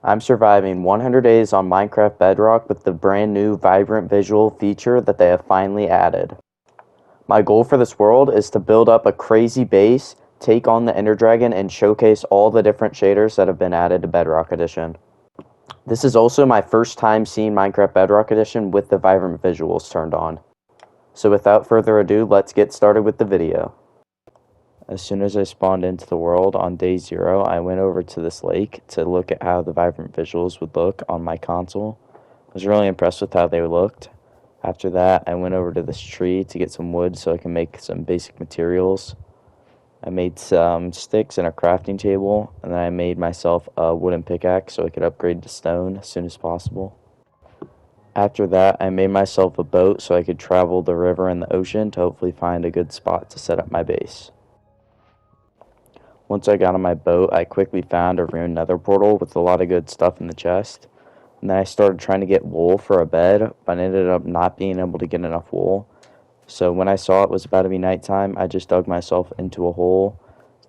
I'm surviving 100 days on Minecraft Bedrock with the brand new vibrant visual feature that they have finally added. My goal for this world is to build up a crazy base, take on the Ender Dragon, and showcase all the different shaders that have been added to Bedrock Edition. This is also my first time seeing Minecraft Bedrock Edition with the vibrant visuals turned on. So without further ado, let's get started with the video. As soon as I spawned into the world on day 0, I went over to this lake to look at how the vibrant visuals would look on my console. I was really impressed with how they looked. After that, I went over to this tree to get some wood so I can make some basic materials. I made some sticks and a crafting table, and then I made myself a wooden pickaxe so I could upgrade to stone as soon as possible. After that, I made myself a boat so I could travel the river and the ocean to hopefully find a good spot to set up my base. Once I got on my boat, I quickly found a ruined nether portal with a lot of good stuff in the chest. And then I started trying to get wool for a bed, but I ended up not being able to get enough wool. So when I saw it was about to be nighttime, I just dug myself into a hole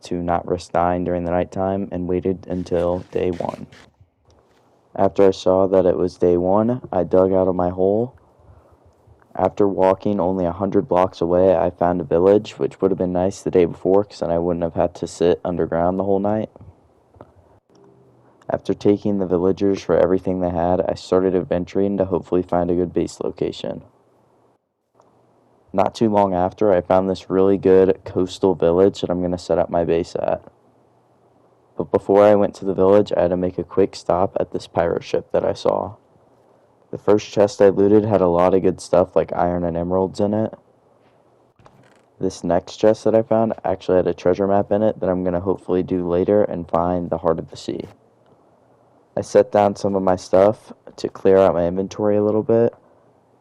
to not risk dying during the nighttime and waited until day 1. After I saw that it was day 1, I dug out of my hole. After walking only 100 blocks away, I found a village, which would have been nice the day before because then I wouldn't have had to sit underground the whole night. After taking the villagers for everything they had, I started adventuring to hopefully find a good base location. Not too long after, I found this really good coastal village that I'm going to set up my base at. But before I went to the village, I had to make a quick stop at this pirate ship that I saw. The first chest I looted had a lot of good stuff like iron and emeralds in it. This next chest that I found actually had a treasure map in it that I'm going to hopefully do later and find the heart of the sea. I set down some of my stuff to clear out my inventory a little bit,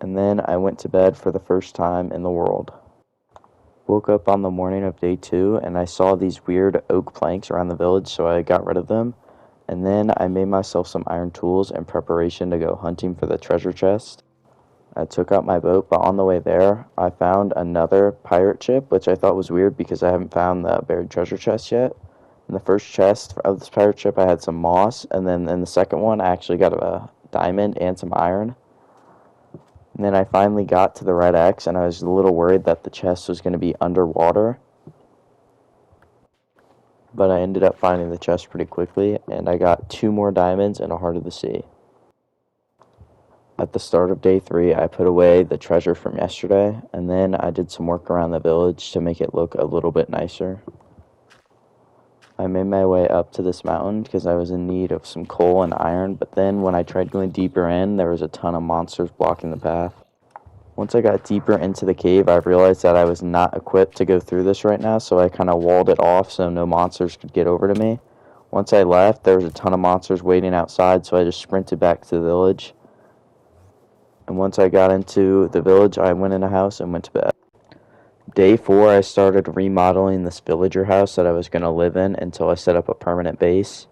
and then I went to bed for the first time in the world. Woke up on the morning of day 2 and I saw these weird oak planks around the village, so I got rid of them. And then I made myself some iron tools in preparation to go hunting for the treasure chest. I took out my boat, but on the way there, I found another pirate ship, which I thought was weird because I haven't found the buried treasure chest yet. In the first chest of this pirate ship, I had some moss, and then in the second one, I actually got a diamond and some iron. And then I finally got to the red X, and I was a little worried that the chest was going to be underwater. But I ended up finding the chest pretty quickly, and I got 2 more diamonds and a heart of the sea. At the start of day 3, I put away the treasure from yesterday, and then I did some work around the village to make it look a little bit nicer. I made my way up to this mountain because I was in need of some coal and iron, but then when I tried going deeper in, there was a ton of monsters blocking the path. Once I got deeper into the cave, I realized that I was not equipped to go through this right now, so I kind of walled it off so no monsters could get over to me. Once I left, there was a ton of monsters waiting outside, so I just sprinted back to the village. And once I got into the village, I went in a house and went to bed. Day 4, I started remodeling this villager house that I was going to live in until I set up a permanent base.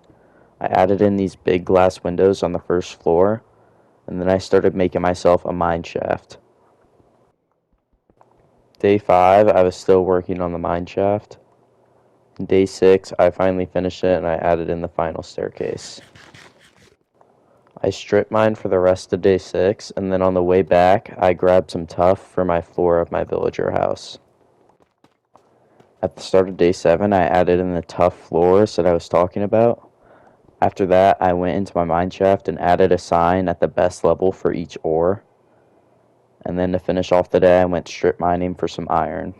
I added in these big glass windows on the first floor, and then I started making myself a mine shaft. Day 5, I was still working on the mine shaft. Day 6, I finally finished it and I added in the final staircase. I strip mined for the rest of day 6, and then on the way back, I grabbed some tuff for my floor of my villager house. At the start of day 7, I added in the tuff floors that I was talking about. After that, I went into my mine shaft and added a sign at the best level for each ore. And then to finish off the day, I went strip mining for some iron.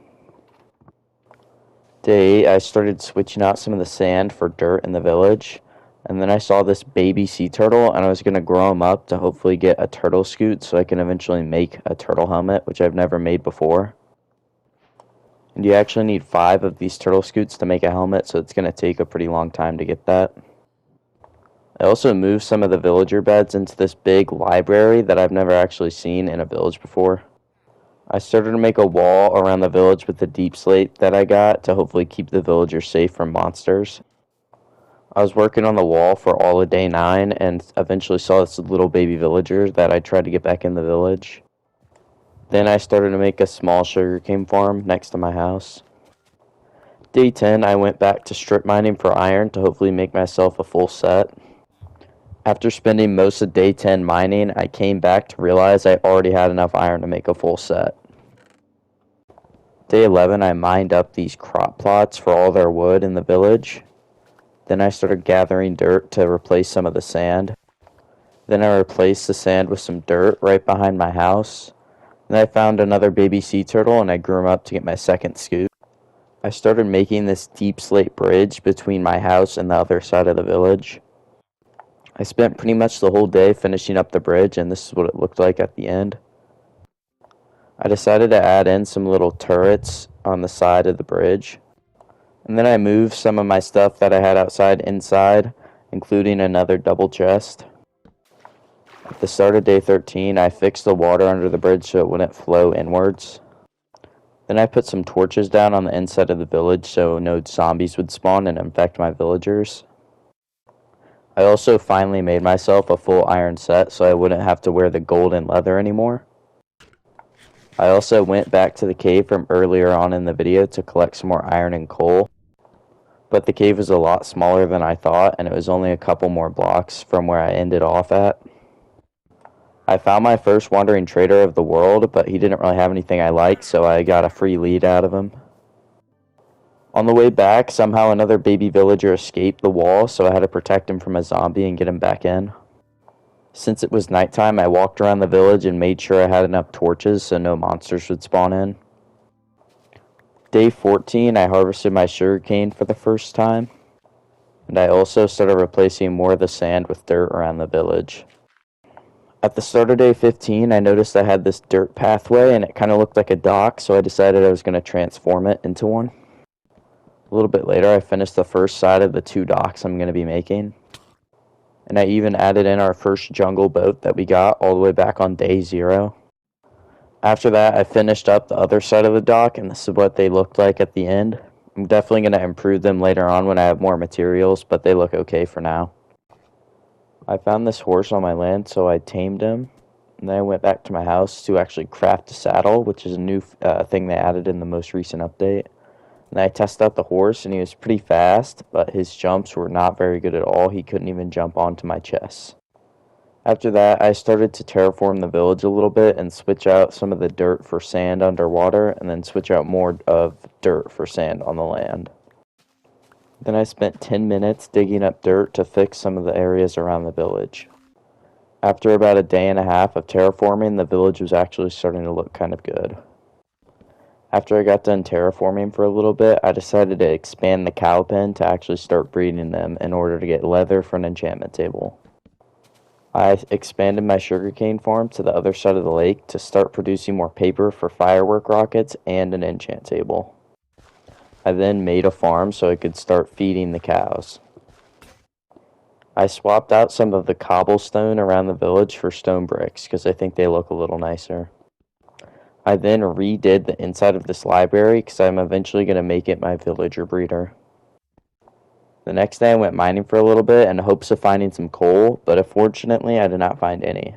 Day 8, I started switching out some of the sand for dirt in the village. And then I saw this baby sea turtle, and I was going to grow him up to hopefully get a turtle scoot so I can eventually make a turtle helmet, which I've never made before. And you actually need 5 of these turtle scoots to make a helmet, so it's going to take a pretty long time to get that. I also moved some of the villager beds into this big library that I've never actually seen in a village before. I started to make a wall around the village with the deep slate that I got to hopefully keep the villagers safe from monsters. I was working on the wall for all of day 9 and eventually saw this little baby villager that I tried to get back in the village. Then I started to make a small sugarcane farm next to my house. Day 10, I went back to strip mining for iron to hopefully make myself a full set. After spending most of day 10 mining, I came back to realize I already had enough iron to make a full set. Day 11, I mined up these crop plots for all their wood in the village. Then I started gathering dirt to replace some of the sand. Then I replaced the sand with some dirt right behind my house. Then I found another baby sea turtle and I grew him up to get my second scoop. I started making this deep slate bridge between my house and the other side of the village. I spent pretty much the whole day finishing up the bridge, and this is what it looked like at the end. I decided to add in some little turrets on the side of the bridge. And then I moved some of my stuff that I had outside inside, including another double chest. At the start of day 13, I fixed the water under the bridge so it wouldn't flow inwards. Then I put some torches down on the inside of the village so no zombies would spawn and infect my villagers. I also finally made myself a full iron set so I wouldn't have to wear the gold and leather anymore. I also went back to the cave from earlier on in the video to collect some more iron and coal. But the cave was a lot smaller than I thought, and it was only a couple more blocks from where I ended off at. I found my first wandering trader of the world, but he didn't really have anything I liked, so I got a free lead out of him. On the way back, somehow another baby villager escaped the wall, so I had to protect him from a zombie and get him back in. Since it was nighttime, I walked around the village and made sure I had enough torches so no monsters would spawn in. Day 14, I harvested my sugarcane for the first time, and I also started replacing more of the sand with dirt around the village. At the start of day 15, I noticed I had this dirt pathway and it kind of looked like a dock, so I decided I was going to transform it into one. A little bit later, I finished the first side of the 2 docks I'm going to be making. And I even added in our first jungle boat that we got all the way back on day 0. After that, I finished up the other side of the dock, and this is what they looked like at the end. I'm definitely going to improve them later on when I have more materials, but they look okay for now. I found this horse on my land, so I tamed him. And then I went back to my house to actually craft a saddle, which is a new thing they added in the most recent update. And I tested out the horse, and he was pretty fast, but his jumps were not very good at all. He couldn't even jump onto my chest. After that, I started to terraform the village a little bit and switch out some of the dirt for sand underwater, and then switch out more of dirt for sand on the land. Then I spent 10 minutes digging up dirt to fix some of the areas around the village. After about a day and a half of terraforming, the village was actually starting to look kind of good. After I got done terraforming for a little bit, I decided to expand the cow pen to actually start breeding them in order to get leather for an enchantment table. I expanded my sugarcane farm to the other side of the lake to start producing more paper for firework rockets and an enchant table. I then made a farm so I could start feeding the cows. I swapped out some of the cobblestone around the village for stone bricks because I think they look a little nicer. I then redid the inside of this library because I'm eventually going to make it my villager breeder. The next day I went mining for a little bit in hopes of finding some coal, but unfortunately I did not find any.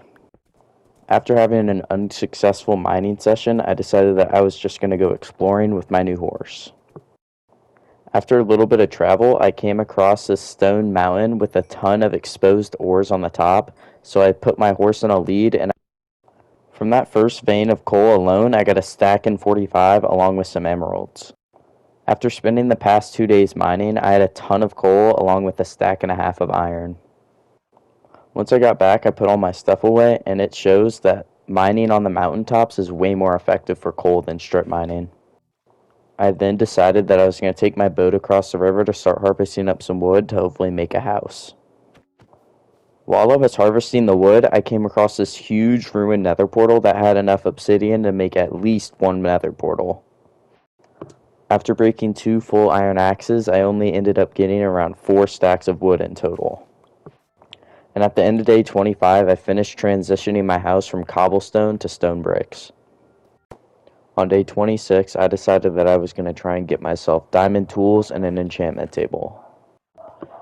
After having an unsuccessful mining session, I decided that I was just going to go exploring with my new horse. After a little bit of travel, I came across this stone mountain with a ton of exposed ores on the top, so I put my horse in a lead, and from that first vein of coal alone, I got a stack in 45 along with some emeralds. After spending the past 2 days mining, I had a ton of coal along with a stack and a half of iron. Once I got back, I put all my stuff away, and it shows that mining on the mountaintops is way more effective for coal than strip mining. I then decided that I was going to take my boat across the river to start harvesting up some wood to hopefully make a house. While I was harvesting the wood, I came across this huge ruined nether portal that had enough obsidian to make at least 1 nether portal. After breaking 2 full iron axes, I only ended up getting around 4 stacks of wood in total. And at the end of day 25, I finished transitioning my house from cobblestone to stone bricks. On day 26, I decided that I was going to try and get myself diamond tools and an enchantment table.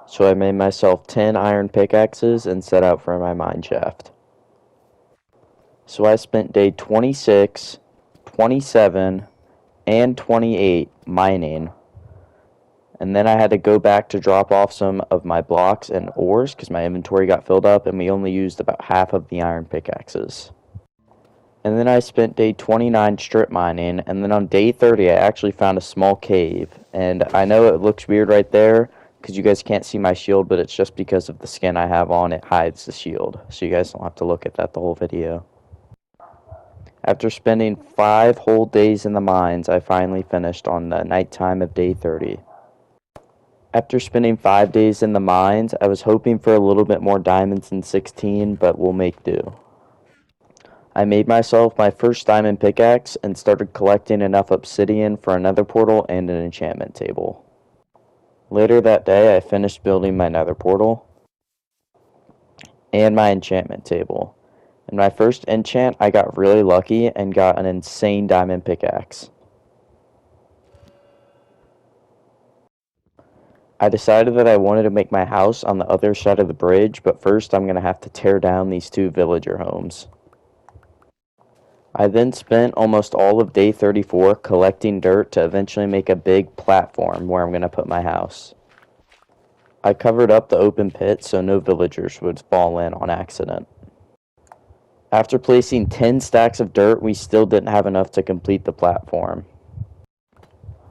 So I made myself 10 iron pickaxes and set out for my mine shaft. So I spent day 26, 27, and 28 mining, And then I had to go back to drop off some of my blocks and ores because my inventory got filled up and we only used about half of the iron pickaxes. And then I spent day 29 strip mining, and then on day 30 I actually found a small cave. And I know it looks weird right there because you guys can't see my shield, but it's just because of the skin I have on, it hides the shield. So you guys don't have to look at that the whole video. After spending 5 whole days in the mines, I finally finished on the nighttime of day 30. After spending 5 days in the mines, I was hoping for a little bit more diamonds in 16, but we'll make do. I made myself my first diamond pickaxe and started collecting enough obsidian for another portal and an enchantment table. Later that day, I finished building my nether portal and my enchantment table. In my first enchant, I got really lucky and got an insane diamond pickaxe. I decided that I wanted to make my house on the other side of the bridge, but first I'm going to have to tear down these 2 villager homes. I then spent almost all of day 34 collecting dirt to eventually make a big platform where I'm going to put my house. I covered up the open pit so no villagers would fall in on accident. After placing 10 stacks of dirt, we still didn't have enough to complete the platform.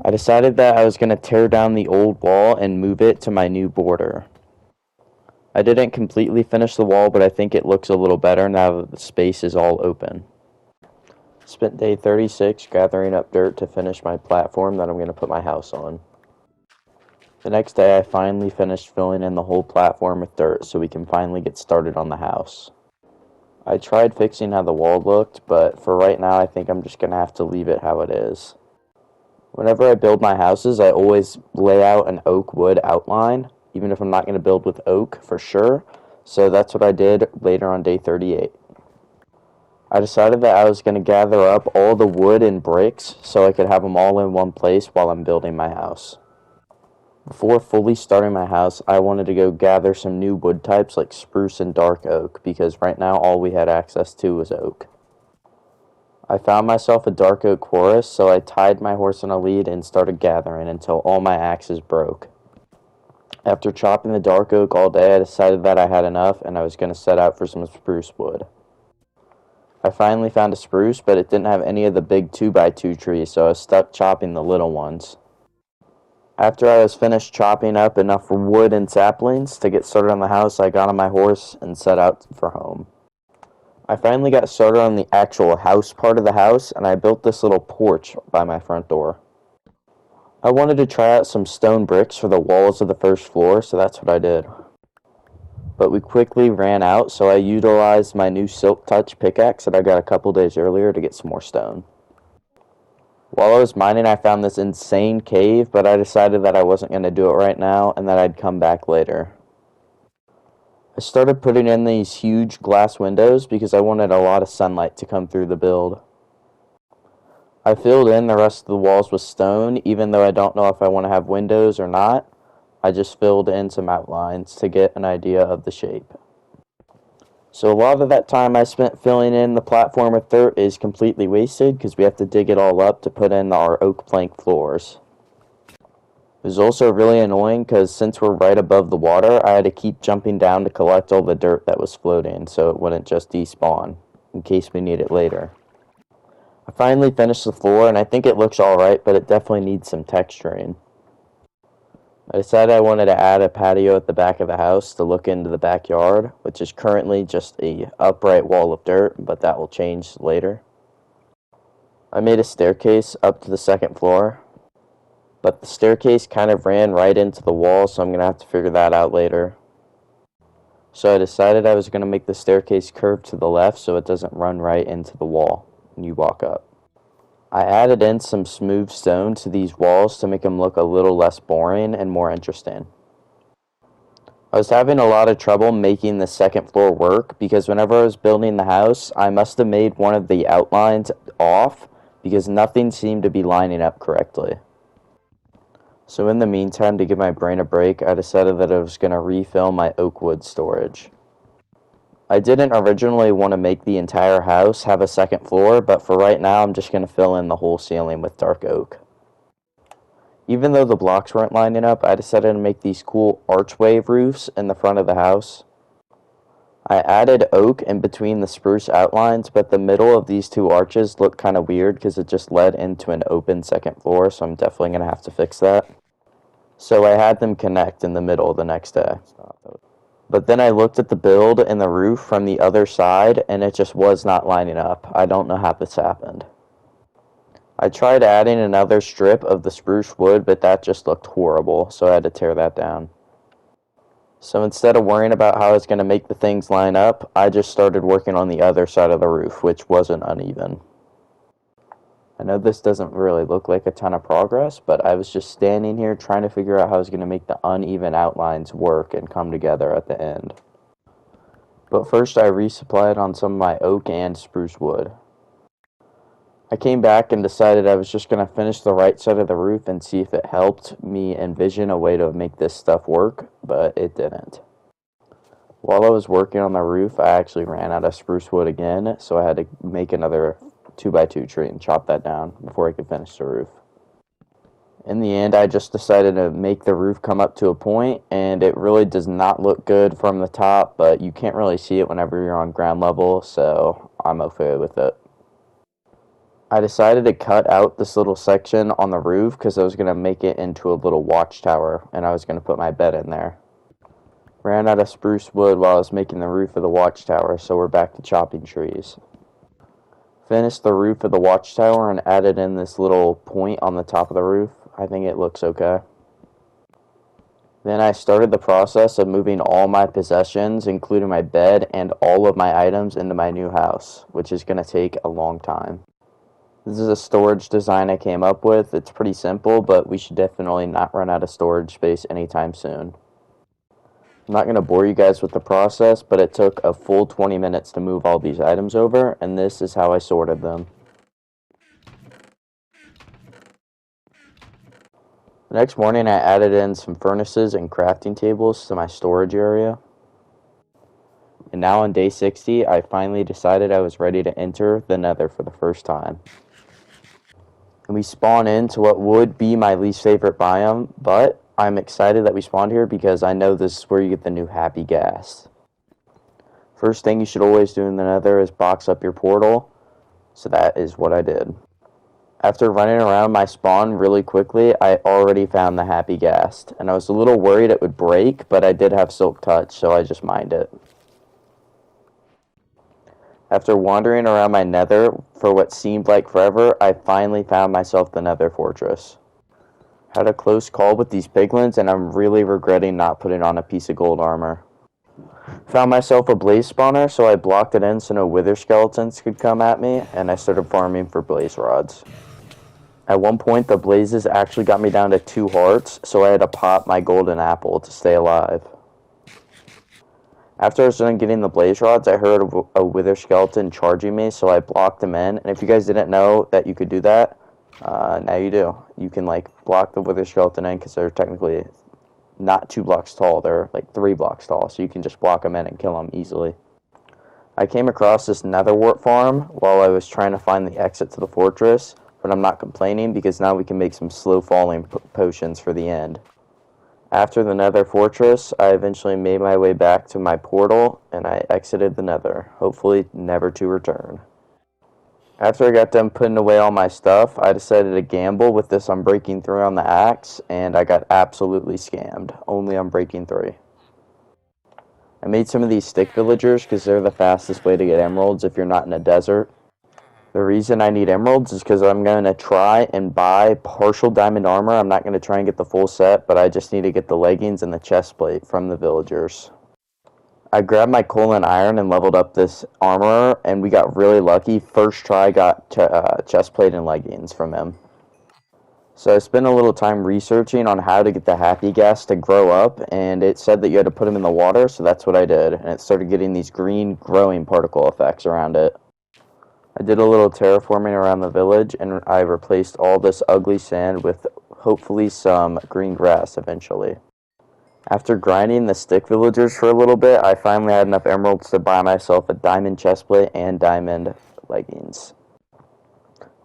I decided that I was going to tear down the old wall and move it to my new border. I didn't completely finish the wall, but I think it looks a little better now that the space is all open. Spent day 36 gathering up dirt to finish my platform that I'm going to put my house on. The next day I finally finished filling in the whole platform with dirt so we can finally get started on the house. I tried fixing how the wall looked, but for right now I think I'm just going to have to leave it how it is. Whenever I build my houses, I always lay out an oak wood outline, even if I'm not going to build with oak for sure, so that's what I did later on day 38. I decided that I was going to gather up all the wood and bricks so I could have them all in one place while I'm building my house. Before fully starting my house, I wanted to go gather some new wood types like spruce and dark oak, because right now all we had access to was oak. I found myself a dark oak forest, so I tied my horse on a lead and started gathering until all my axes broke. After chopping the dark oak all day, I decided that I had enough and I was going to set out for some spruce wood. I finally found a spruce, but it didn't have any of the big 2x2 trees, so I was stuck chopping the little ones. After I was finished chopping up enough wood and saplings to get started on the house, I got on my horse and set out for home. I finally got started on the actual house part of the house, and I built this little porch by my front door. I wanted to try out some stone bricks for the walls of the first floor, so that's what I did. But we quickly ran out, so I utilized my new Silk Touch pickaxe that I got a couple days earlier to get some more stone. While I was mining, I found this insane cave, but I decided that I wasn't going to do it right now and that I'd come back later. I started putting in these huge glass windows because I wanted a lot of sunlight to come through the build. I filled in the rest of the walls with stone, even though I don't know if I want to have windows or not. I just filled in some outlines to get an idea of the shape. So a lot of that time I spent filling in the platform with dirt is completely wasted because we have to dig it all up to put in our oak plank floors. It was also really annoying because since we're right above the water, I had to keep jumping down to collect all the dirt that was floating so it wouldn't just despawn in case we need it later. I finally finished the floor and I think it looks alright, but it definitely needs some texturing. I decided I wanted to add a patio at the back of the house to look into the backyard, which is currently just a upright wall of dirt, but that will change later. I made a staircase up to the second floor, but the staircase kind of ran right into the wall, so I'm going to have to figure that out later. So I decided I was going to make the staircase curve to the left so it doesn't run right into the wall when you walk up. I added in some smooth stone to these walls to make them look a little less boring and more interesting. I was having a lot of trouble making the second floor work because whenever I was building the house, I must have made one of the outlines off because nothing seemed to be lining up correctly. So in the meantime, to give my brain a break, I decided that I was going to refill my oak wood storage. I didn't originally want to make the entire house have a second floor, but for right now I'm just going to fill in the whole ceiling with dark oak. Even though the blocks weren't lining up, I decided to make these cool archway roofs in the front of the house. I added oak in between the spruce outlines, but the middle of these two arches looked kind of weird because it just led into an open second floor, so I'm definitely going to have to fix that. So I had them connect in the middle the next day. But then I looked at the build and the roof from the other side, and it just was not lining up. I don't know how this happened. I tried adding another strip of the spruce wood, but that just looked horrible, so I had to tear that down. So instead of worrying about how I was going to make the things line up, I just started working on the other side of the roof, which wasn't uneven. I know this doesn't really look like a ton of progress, but I was just standing here trying to figure out how I was going to make the uneven outlines work and come together at the end. But first I resupplied on some of my oak and spruce wood. I came back and decided I was just going to finish the right side of the roof and see if it helped me envision a way to make this stuff work, but it didn't. While I was working on the roof, I actually ran out of spruce wood again, so I had to make another 2x2 tree and chop that down before I could finish the roof. In the end, I just decided to make the roof come up to a point, and it really does not look good from the top, but you can't really see it whenever you're on ground level, so I'm okay with it. I decided to cut out this little section on the roof because I was going to make it into a little watchtower, and I was going to put my bed in there. Ran out of spruce wood while I was making the roof of the watchtower, so we're back to chopping trees. Finished the roof of the watchtower and added in this little point on the top of the roof. I think it looks okay. Then I started the process of moving all my possessions, including my bed and all of my items, into my new house, which is going to take a long time. This is a storage design I came up with. It's pretty simple, but we should definitely not run out of storage space anytime soon. I'm not going to bore you guys with the process, but it took a full 20 minutes to move all these items over, and this is how I sorted them. The next morning I added in some furnaces and crafting tables to my storage area. And now on day 60, I finally decided I was ready to enter the Nether for the first time. And we spawn into what would be my least favorite biome, but I'm excited that we spawned here because I know this is where you get the new happy gas. First thing you should always do in the Nether is box up your portal, so that is what I did. After running around my spawn really quickly, I already found the happy ghast, and I was a little worried it would break, but I did have silk touch, so I just mined it. After wandering around my nether for what seemed like forever, I finally found myself the nether fortress. Had a close call with these piglins, and I'm really regretting not putting on a piece of gold armor. Found myself a blaze spawner, so I blocked it in so no wither skeletons could come at me, and I started farming for blaze rods. At one point, the blazes actually got me down to 2 hearts, so I had to pop my golden apple to stay alive. After I was done getting the blaze rods, I heard a wither skeleton charging me, so I blocked him in. And if you guys didn't know that you could do that, now you do. You can, block the wither skeleton in because they're technically not 2 blocks tall. They're, 3 blocks tall, so you can just block them in and kill them easily. I came across this nether wart farm while I was trying to find the exit to the fortress, but I'm not complaining because now we can make some slow-falling potions for the end. After the nether fortress, I eventually made my way back to my portal, and I exited the nether, hopefully never to return. After I got done putting away all my stuff, I decided to gamble with this Unbreaking 3 on the axe, and I got absolutely scammed, only Unbreaking 3. I made some of these stick villagers because they're the fastest way to get emeralds if you're not in a desert. The reason I need emeralds is because I'm going to try and buy partial diamond armor. I'm not going to try and get the full set, but I just need to get the leggings and the chest plate from the villagers. I grabbed my coal and iron and leveled up this armorer, and we got really lucky. First try got chest plate and leggings from him. So I spent a little time researching on how to get the happy gas to grow up, and it said that you had to put them in the water, so that's what I did. And it started getting these green growing particle effects around it. I did a little terraforming around the village, and I replaced all this ugly sand with hopefully some green grass eventually. After grinding the stick villagers for a little bit, I finally had enough emeralds to buy myself a diamond chestplate and diamond leggings.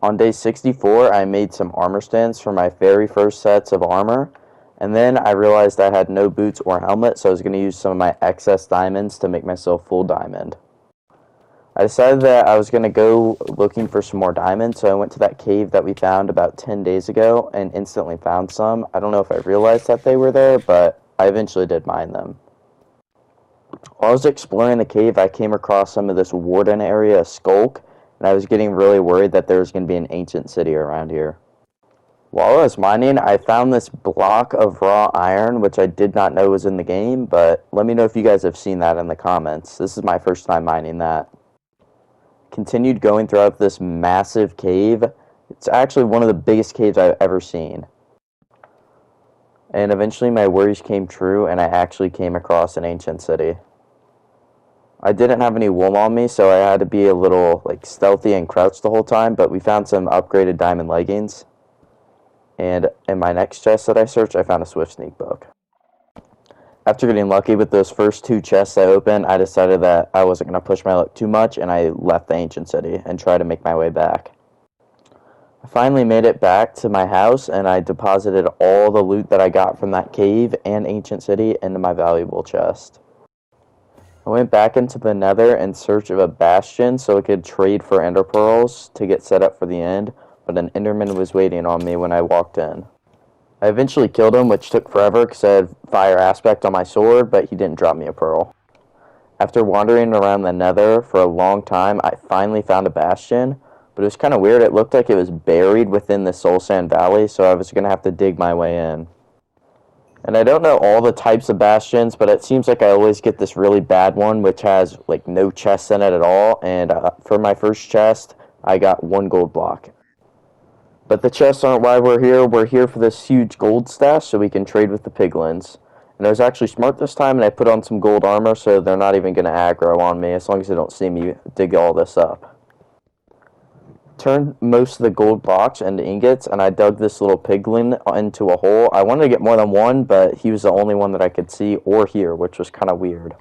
On day 64, I made some armor stands for my very first sets of armor, and then I realized I had no boots or helmet, so I was going to use some of my excess diamonds to make myself full diamond. I decided that I was going to go looking for some more diamonds, so I went to that cave that we found about 10 days ago and instantly found some. I don't know if I realized that they were there, but I eventually did mine them. While I was exploring the cave, I came across some of this warden area skulk, and I was getting really worried that there was going to be an ancient city around here. While I was mining, I found this block of raw iron, which I did not know was in the game, but let me know if you guys have seen that in the comments. This is my first time mining that. Continued going throughout this massive cave. It's actually one of the biggest caves I've ever seen. And eventually my worries came true, and I actually came across an ancient city. I didn't have any wool on me, so I had to be a little stealthy and crouch the whole time, but we found some upgraded diamond leggings. And in my next chest that I searched, I found a Swift Sneak book. After getting lucky with those first 2 chests I opened, I decided that I wasn't going to push my luck too much, and I left the ancient city and tried to make my way back. I finally made it back to my house, and I deposited all the loot that I got from that cave and ancient city into my valuable chest. I went back into the Nether in search of a bastion so I could trade for ender pearls to get set up for the end, but an enderman was waiting on me when I walked in. I eventually killed him, which took forever because I had fire aspect on my sword, but he didn't drop me a pearl. After wandering around the Nether for a long time, I finally found a bastion, but it was kind of weird. It looked like it was buried within the Soul Sand Valley, so I was going to have to dig my way in. And I don't know all the types of bastions, but it seems like I always get this really bad one, which has no chests in it at all, and for my first chest, I got 1 gold block. But the chests aren't why we're here. We're here for this huge gold stash so we can trade with the piglins. And I was actually smart this time, and I put on some gold armor so they're not even going to aggro on me as long as they don't see me dig all this up. Turned most of the gold blocks into ingots, and I dug this little piglin into a hole. I wanted to get more than one, but he was the only one that I could see or hear, which was kind of weird.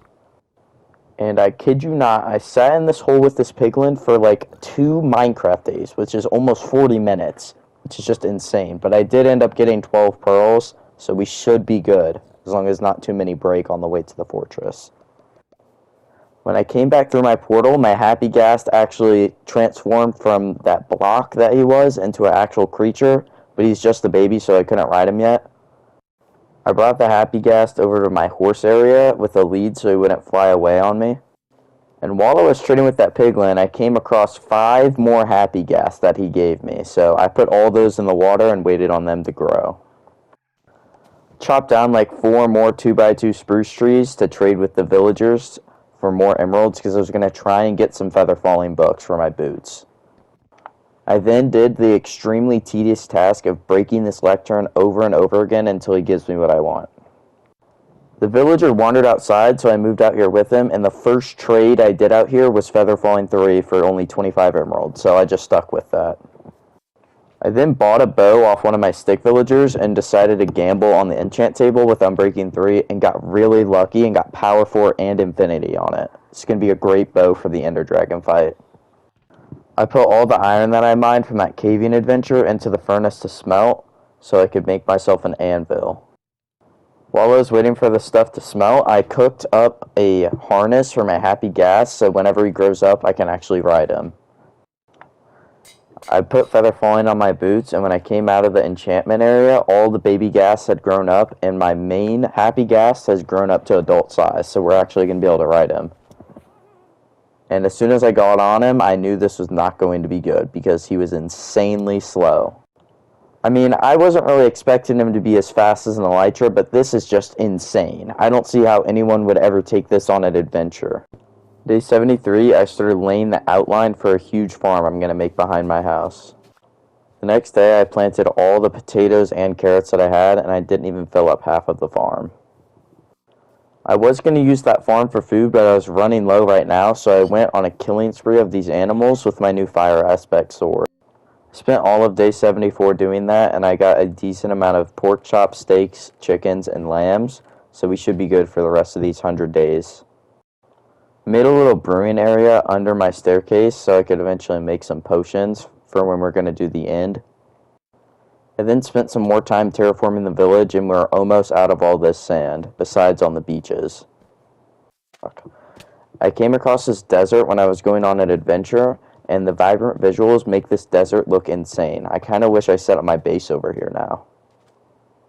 And I kid you not, I sat in this hole with this piglin for 2 Minecraft days, which is almost 40 minutes, which is just insane. But I did end up getting 12 pearls, so we should be good, as long as not too many break on the way to the fortress. When I came back through my portal, my happy ghast actually transformed from that block that he was into an actual creature, but he's just a baby, so I couldn't ride him yet. I brought the happy ghast over to my horse area with a lead so he wouldn't fly away on me. And while I was trading with that piglin, I came across 5 more happy ghast that he gave me, so I put all those in the water and waited on them to grow. Chopped down 4 more 2x2 spruce trees to trade with the villagers for more emeralds because I was going to try and get some feather falling books for my boots. I then did the extremely tedious task of breaking this lectern over and over again until he gives me what I want. The villager wandered outside, so I moved out here with him, and the first trade I did out here was feather falling 3 for only 25 emeralds, so I just stuck with that. I then bought a bow off one of my stick villagers and decided to gamble on the enchant table with Unbreaking 3 and got really lucky and got Power 4 and Infinity on it. It's going to be a great bow for the Ender Dragon fight. I put all the iron that I mined from that caving adventure into the furnace to smelt so I could make myself an anvil. While I was waiting for the stuff to smelt, I cooked up a harness for my happy ghast so whenever he grows up I can actually ride him. I put feather falling on my boots, and when I came out of the enchantment area, all the baby ghasts had grown up, and my main happy ghast has grown up to adult size, so we're actually going to be able to ride him. And as soon as I got on him, I knew this was not going to be good, because he was insanely slow. I mean, I wasn't really expecting him to be as fast as an elytra, but this is just insane. I don't see how anyone would ever take this on an adventure. Day 73, I started laying the outline for a huge farm I'm going to make behind my house. The next day, I planted all the potatoes and carrots that I had, and I didn't even fill up half of the farm. I was going to use that farm for food, but I was running low right now, so I went on a killing spree of these animals with my new fire aspect sword. I spent all of day 74 doing that, and I got a decent amount of pork chops, steaks, chickens, and lambs, so we should be good for the rest of these 100 days. Made a little brewing area under my staircase so I could eventually make some potions for when we're going to do the end. I then spent some more time terraforming the village, and we're almost out of all this sand, besides on the beaches. I came across this desert when I was going on an adventure, and the vibrant visuals make this desert look insane. I kind of wish I set up my base over here now.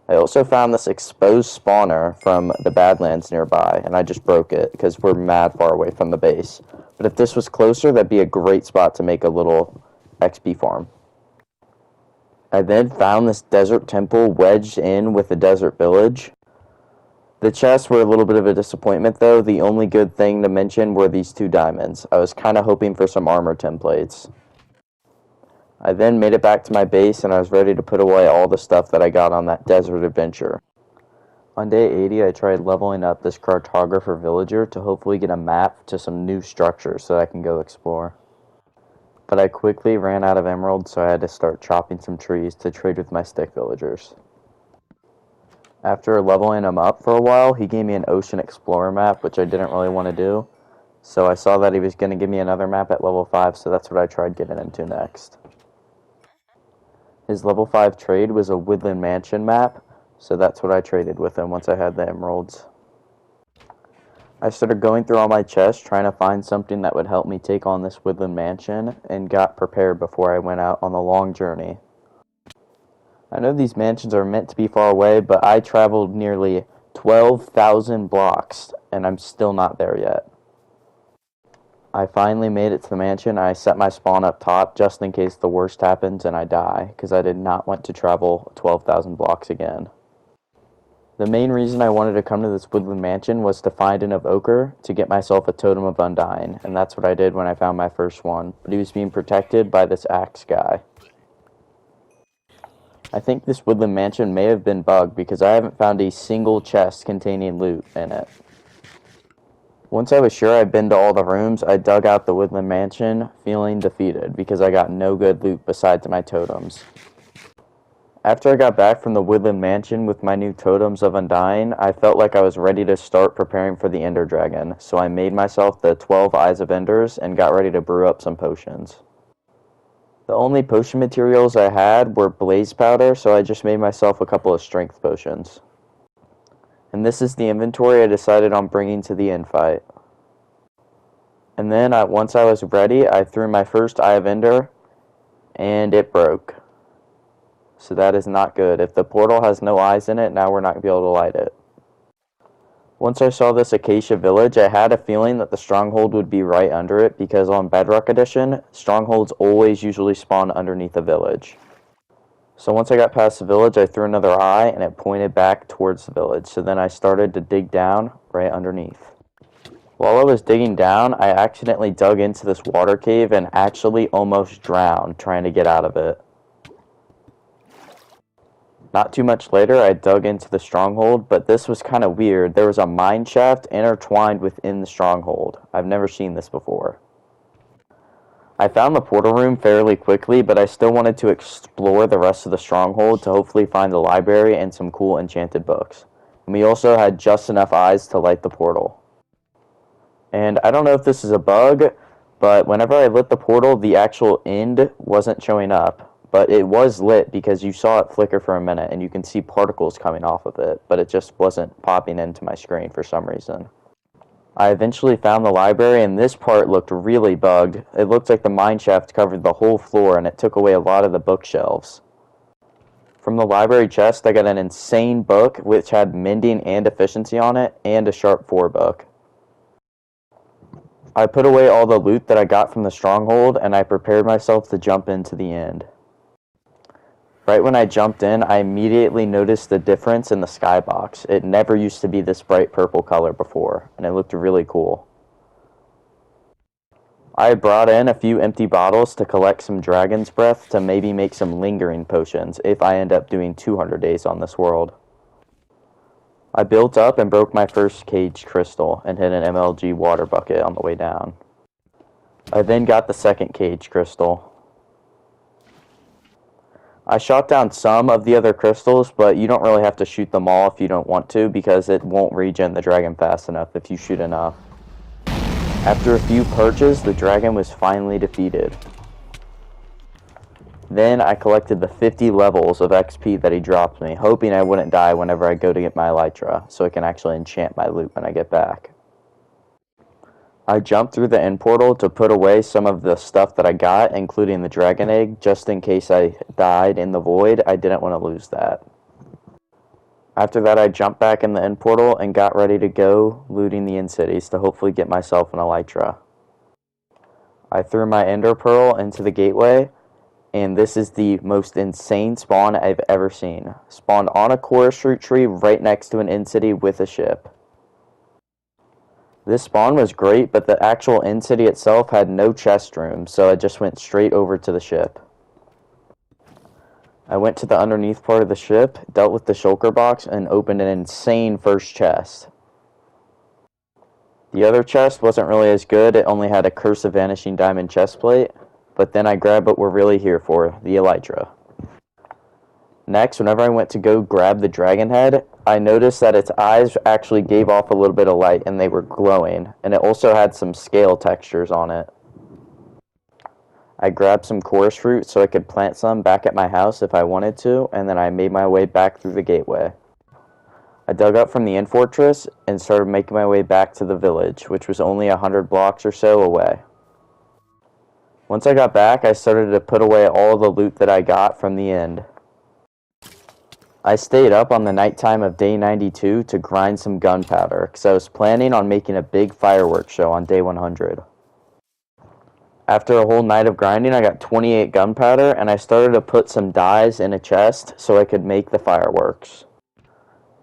I also found this exposed spawner from the Badlands nearby, and I just broke it because we're mad far away from the base. But if this was closer, that'd be a great spot to make a little XP farm. I then found this desert temple wedged in with the desert village. The chests were a little bit of a disappointment though. The only good thing to mention were these 2 diamonds. I was kind of hoping for some armor templates. I then made it back to my base and I was ready to put away all the stuff that I got on that desert adventure. On day 80, I tried leveling up this cartographer villager to hopefully get a map to some new structures so that I can go explore. But I quickly ran out of emeralds, so I had to start chopping some trees to trade with my stick villagers. After leveling him up for a while, he gave me an Ocean Explorer map, which I didn't really want to do. So I saw that he was going to give me another map at level 5, so that's what I tried getting into next. His level 5 trade was a Woodland Mansion map, so that's what I traded with him once I had the emeralds. I started going through all my chests, trying to find something that would help me take on this Woodland Mansion, and got prepared before I went out on the long journey. I know these mansions are meant to be far away, but I traveled nearly 12,000 blocks, and I'm still not there yet. I finally made it to the mansion. I set my spawn up top just in case the worst happens and I die, because I did not want to travel 12,000 blocks again. The main reason I wanted to come to this Woodland Mansion was to find enough ochre to get myself a Totem of Undying, and that's what I did when I found my first one, but he was being protected by this axe guy. I think this Woodland Mansion may have been bugged because I haven't found a single chest containing loot in it. Once I was sure I'd been to all the rooms, I dug out the Woodland Mansion feeling defeated because I got no good loot besides my totems. After I got back from the Woodland Mansion with my new Totems of Undying, I felt like I was ready to start preparing for the Ender Dragon, so I made myself the 12 Eyes of Enders and got ready to brew up some potions. The only potion materials I had were blaze powder, so I just made myself a couple of strength potions. And this is the inventory I decided on bringing to the end fight. And then once I was ready, I threw my first Eye of Ender, and it broke. So that is not good. If the portal has no eyes in it, now we're not going to be able to light it. Once I saw this Acacia Village, I had a feeling that the Stronghold would be right under it, because on Bedrock Edition, Strongholds always usually spawn underneath a village. So once I got past the village, I threw another eye, and it pointed back towards the village. So then I started to dig down right underneath. While I was digging down, I accidentally dug into this water cave and actually almost drowned trying to get out of it. Not too much later, I dug into the Stronghold, but this was kind of weird. There was a mine shaft intertwined within the Stronghold. I've never seen this before. I found the portal room fairly quickly, but I still wanted to explore the rest of the Stronghold to hopefully find the library and some cool enchanted books. And we also had just enough eyes to light the portal. And I don't know if this is a bug, but whenever I lit the portal, the actual end wasn't showing up. But it was lit because you saw it flicker for a minute and you can see particles coming off of it, but it just wasn't popping into my screen for some reason. I eventually found the library, and this part looked really bugged. It looked like the mine shaft covered the whole floor and it took away a lot of the bookshelves. From the library chest, I got an insane book which had mending and efficiency on it, and a sharp 4 book. I put away all the loot that I got from the Stronghold, and I prepared myself to jump into the end. Right when I jumped in, I immediately noticed the difference in the skybox. It never used to be this bright purple color before, and it looked really cool. I brought in a few empty bottles to collect some dragon's breath to maybe make some lingering potions if I end up doing 200 days on this world. I built up and broke my first cage crystal and hit an MLG water bucket on the way down. I then got the second cage crystal. I shot down some of the other crystals, but you don't really have to shoot them all if you don't want to, because it won't regen the dragon fast enough if you shoot enough. After a few perches, the dragon was finally defeated. Then I collected the 50 levels of XP that he dropped me, hoping I wouldn't die whenever I go to get my elytra, so I can actually enchant my loot when I get back. I jumped through the end portal to put away some of the stuff that I got, including the dragon egg, just in case I died in the void. I didn't want to lose that. After that, I jumped back in the end portal and got ready to go looting the end cities to hopefully get myself an elytra. I threw my ender pearl into the gateway, and this is the most insane spawn I've ever seen. Spawned on a chorus root tree right next to an end city with a ship. This spawn was great, but the actual end city itself had no chest room, so I just went straight over to the ship. I went to the underneath part of the ship, dealt with the shulker box, and opened an insane first chest. The other chest wasn't really as good. It only had a Curse of Vanishing Diamond chestplate, but then I grabbed what we're really here for, the elytra. Next, whenever I went to go grab the dragon head, I noticed that its eyes actually gave off a little bit of light and they were glowing, and it also had some scale textures on it. I grabbed some chorus fruit so I could plant some back at my house if I wanted to, and then I made my way back through the gateway. I dug up from the end fortress and started making my way back to the village, which was only 100 blocks or so away. Once I got back, I started to put away all the loot that I got from the end. I stayed up on the nighttime of day 92 to grind some gunpowder, because I was planning on making a big fireworks show on day 100. After a whole night of grinding, I got 28 gunpowder, and I started to put some dyes in a chest so I could make the fireworks.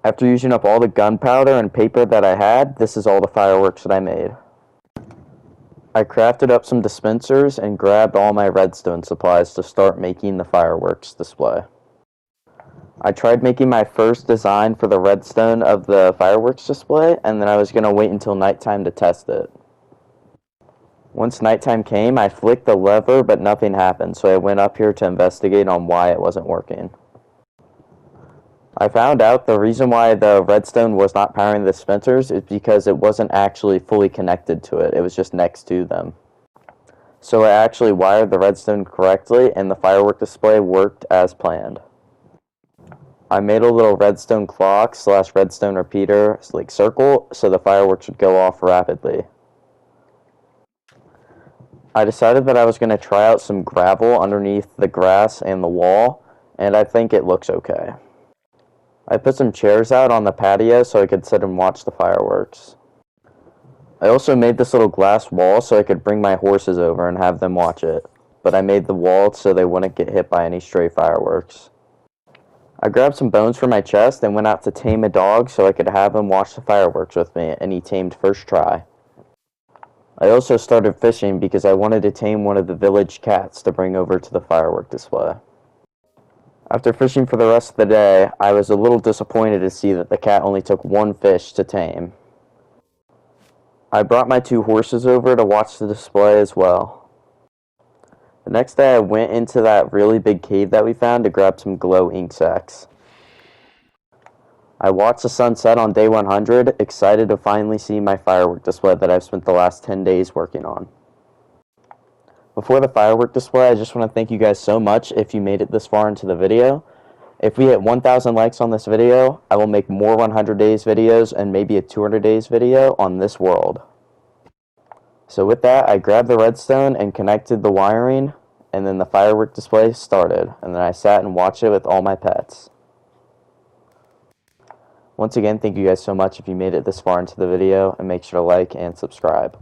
After using up all the gunpowder and paper that I had, this is all the fireworks that I made. I crafted up some dispensers and grabbed all my redstone supplies to start making the fireworks display. I tried making my first design for the redstone of the fireworks display, and then I was going to wait until nighttime to test it. Once nighttime came, I flicked the lever, but nothing happened, so I went up here to investigate on why it wasn't working. I found out the reason why the redstone was not powering the dispensers is because it wasn't actually fully connected to it. It was just next to them. So I actually wired the redstone correctly, and the firework display worked as planned. I made a little redstone clock / redstone repeater like circle so the fireworks would go off rapidly. I decided that I was going to try out some gravel underneath the grass and the wall, and I think it looks okay. I put some chairs out on the patio so I could sit and watch the fireworks. I also made this little glass wall so I could bring my horses over and have them watch it, but I made the wall so they wouldn't get hit by any stray fireworks. I grabbed some bones from my chest and went out to tame a dog so I could have him watch the fireworks with me, and he tamed first try. I also started fishing because I wanted to tame one of the village cats to bring over to the firework display. After fishing for the rest of the day, I was a little disappointed to see that the cat only took one fish to tame. I brought my 2 horses over to watch the display as well. The next day I went into that really big cave that we found to grab some glow ink sacs. I watched the sunset on day 100, excited to finally see my firework display that I've spent the last 10 days working on. Before the firework display, I just want to thank you guys so much if you made it this far into the video. If we hit 1,000 likes on this video, I will make more 100 days videos and maybe a 200 days video on this world. So with that, I grabbed the redstone and connected the wiring, and then the firework display started, and then I sat and watched it with all my pets. Once again, thank you guys so much if you made it this far into the video, and make sure to like and subscribe.